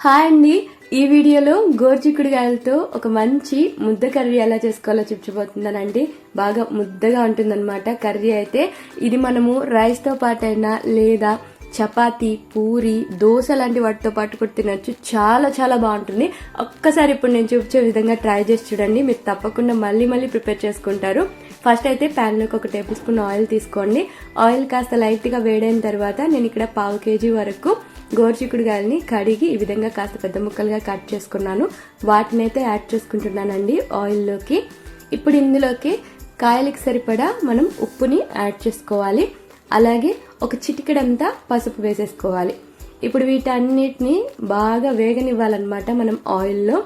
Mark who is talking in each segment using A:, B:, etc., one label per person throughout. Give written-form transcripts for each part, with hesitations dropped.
A: Hi అండి, ఈ వీడియోలో గోరుచిక్కుడుకాయలతో ఒక మంచి ముద్ద కర్రీ ఎలా చేసుకోవాలో చెప్పబోతున్నానండి. బాగా ముద్దగా ఉంటుందన్నమాట కర్రీ అయితే. ఇది మనము రైస్తో పాటైనా లేదా చపాతీ, పూరి, దోశ లాంటి వాటితో పాటు కూడా తినచ్చు. చాలా చాలా బాగుంటుంది. ఒక్కసారి ఇప్పుడు నేను చూపించే విధంగా ట్రై చేసి చూడండి. మీరు తప్పకుండా మళ్ళీ ప్రిపేర్ చేసుకుంటారు. ఫస్ట్ అయితే ప్యాన్లోకి 1 టేబుల్ స్పూన్ ఆయిల్ తీసుకోండి. ఆయిల్ కాస్త లైట్గా వేడైన తర్వాత నేను ఇక్కడ 1/2 kg వరకు గోరుచిక్కుడుకాయలని కడిగి ఈ విధంగా కాస్త పెద్ద ముక్కలుగా కట్ చేసుకున్నాను. వాటిని అయితే యాడ్ చేసుకుంటున్నానండి ఆయిల్లోకి. ఇప్పుడు ఇందులోకి కాయలకి సరిపడా మనం ఉప్పుని యాడ్ చేసుకోవాలి. అలాగే ఒక చిటికెడంతా పసుపు వేసేసుకోవాలి. ఇప్పుడు వీటన్నిటిని బాగా వేగనివ్వాలన్నమాట మనం ఆయిల్లో.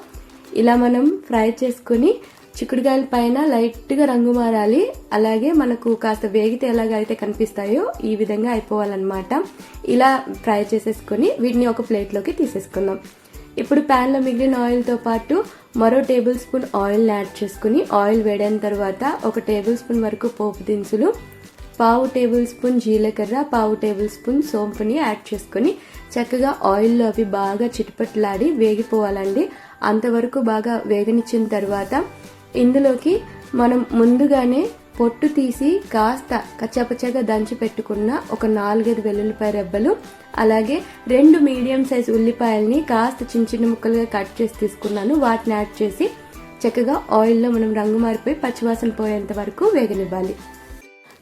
A: ఇలా మనం ఫ్రై చేసుకుని చిక్కుడుకాయల పైన లైట్గా రంగు మారాలి. అలాగే మనకు కాస్త వేగితే ఎలాగైతే కనిపిస్తాయో ఈ విధంగా అయిపోవాలన్నమాట. ఇలా ఫ్రై చేసేసుకుని వీటిని ఒక ప్లేట్లోకి తీసేసుకుందాం. ఇప్పుడు ప్యాన్లో మిగిలిన ఆయిల్తో పాటు మరో టేబుల్ స్పూన్ ఆయిల్ యాడ్ చేసుకుని ఆయిల్ వేడైన తర్వాత 1 టేబుల్ స్పూన్ వరకు పోపు దినుసులు, 1/2 టేబుల్ స్పూన్ జీలకర్ర, 1/2 టేబుల్ స్పూన్ సోంపుని యాడ్ చేసుకుని చక్కగా ఆయిల్లో అవి బాగా చిటపట్లాడి వేగిపోవాలండి. అంతవరకు బాగా వేగనిచ్చిన తర్వాత ఇందులోకి మనం ముందుగానే పొట్టు తీసి కాస్త కచ్చాపచ్చాగా దంచి పెట్టుకున్న ఒక 4-5 వెల్లుల్లిపాయ రెబ్బలు, అలాగే 2 మీడియం సైజ్ ఉల్లిపాయల్ని కాస్త చిన్న ముక్కలుగా కట్ చేసి తీసుకున్నాను. వాటిని యాడ్ చేసి చక్కగా ఆయిల్లో మనం రంగు మారిపోయి పచ్చివాసన పోయేంత వరకు వేగనివ్వాలి.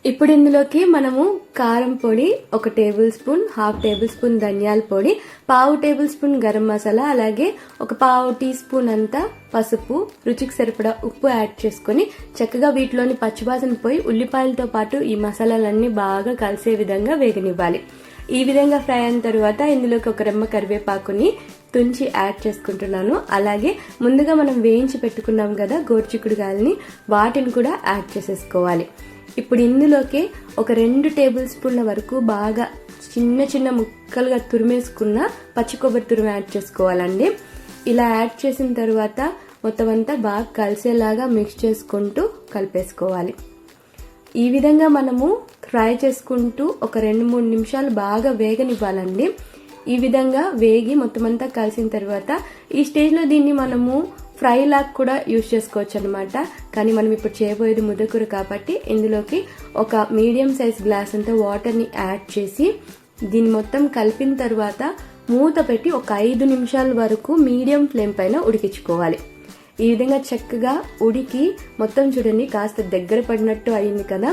A: ఇప్పుడు ఇందులోకి మనము కారం పొడి 1 టేబుల్ స్పూన్, 1/2 టేబుల్ స్పూన్ ధనియాల పొడి, 1/2 టేబుల్ స్పూన్ గరం మసాలా, అలాగే 1/4 టీ స్పూన్ అంతా పసుపు, రుచికి సరిపడా ఉప్పు యాడ్ చేసుకుని చక్కగా వీటిలోని పచ్చివాసన పోయి ఉల్లిపాయలతో పాటు ఈ మసాలాలన్నీ బాగా కలిసే విధంగా వేగనివ్వాలి. ఈ విధంగా ఫ్రై అయిన తర్వాత ఇందులోకి 1 రెమ్మ కరివేపాకుని తుంచి యాడ్ చేసుకుంటున్నాను. అలాగే ముందుగా మనం వేయించి పెట్టుకున్నాం కదా గోరుచిక్కుడుకాయలని, వాటిని కూడా యాడ్ చేసేసుకోవాలి. ఇప్పుడు ఇందులోకి 2 టేబుల్ స్పూన్ల వరకు బాగా చిన్న ముక్కలుగా తురిమేసుకున్న పచ్చి కొబ్బరి తురుము యాడ్ చేసుకోవాలండి. ఇలా యాడ్ చేసిన తర్వాత మొత్తం అంతా బాగా కలిసేలాగా మిక్స్ చేసుకుంటూ కలిపేసుకోవాలి. ఈ విధంగా మనము ఫ్రై చేసుకుంటూ 2-3 నిమిషాలు బాగా వేగనివ్వాలండి. ఈ విధంగా వేగి మొత్తం అంతా కలిసిన తర్వాత ఈ స్టేజ్లో దీన్ని మనము ఫ్రై లాగా కూడా యూజ్ చేసుకోవచ్చు అనమాట. కానీ మనం ఇప్పుడు చేయబోయేది ముద్దకూర కాబట్టి ఇందులోకి ఒక మీడియం సైజ్ గ్లాస్ అంతా వాటర్ని యాడ్ చేసి దీన్ని మొత్తం కలిపిన తర్వాత మూత పెట్టి 5 నిమిషాల వరకు మీడియం ఫ్లేమ్ పైన ఉడికించుకోవాలి. ఈ విధంగా చక్కగా ఉడికి మొత్తం చూడండి కాస్త దగ్గర పడినట్టు అయింది కదా.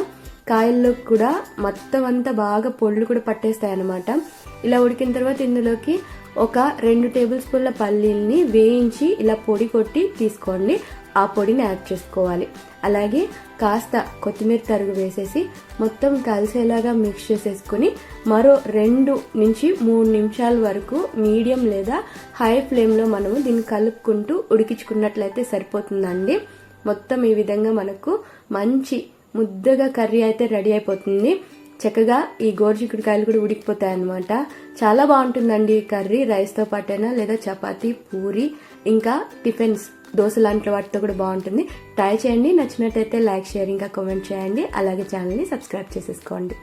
A: కాయల్లో కూడా మొత్తం అంతా బాగా పొళ్ళు కూడా పట్టేస్తాయి అన్నమాట. ఇలా ఉడికిన తర్వాత ఇందులోకి 2 టేబుల్ స్పూన్ల పల్లీల్ని వేయించి ఇలా పొడి కొట్టి తీసుకోండి. ఆ పొడిని యాడ్ చేసుకోవాలి. అలాగే కాస్త కొత్తిమీర తరుగు వేసేసి మొత్తం కలిసేలాగా మిక్స్ చేసేసుకుని మరో 2-3 నిమిషాల వరకు మీడియం లేదా హై ఫ్లేమ్లో మనము దీన్ని కలుపుకుంటూ ఉడికించుకున్నట్లయితే సరిపోతుందండి. మొత్తం ఈ విధంగా మనకు మంచి ముద్దగా కర్రీ అయితే రెడీ అయిపోతుంది. చక్కగా ఈ గోరుచిక్కుడుకాయలు కూడా ఉడికిపోతాయి అన్నమాట. చాలా బాగుంటుందండి ఈ కర్రీ. రైస్తో పాటైనా లేదా చపాతీ, పూరి, ఇంకా టిఫిన్స్, దోశ లాంటి వాటితో కూడా బాగుంటుంది. ట్రై చేయండి. నచ్చినట్టయితే లైక్, షేర్, ఇంకా కామెంట్ చేయండి. అలాగే ఛానల్ని సబ్స్క్రైబ్ చేసేసుకోండి.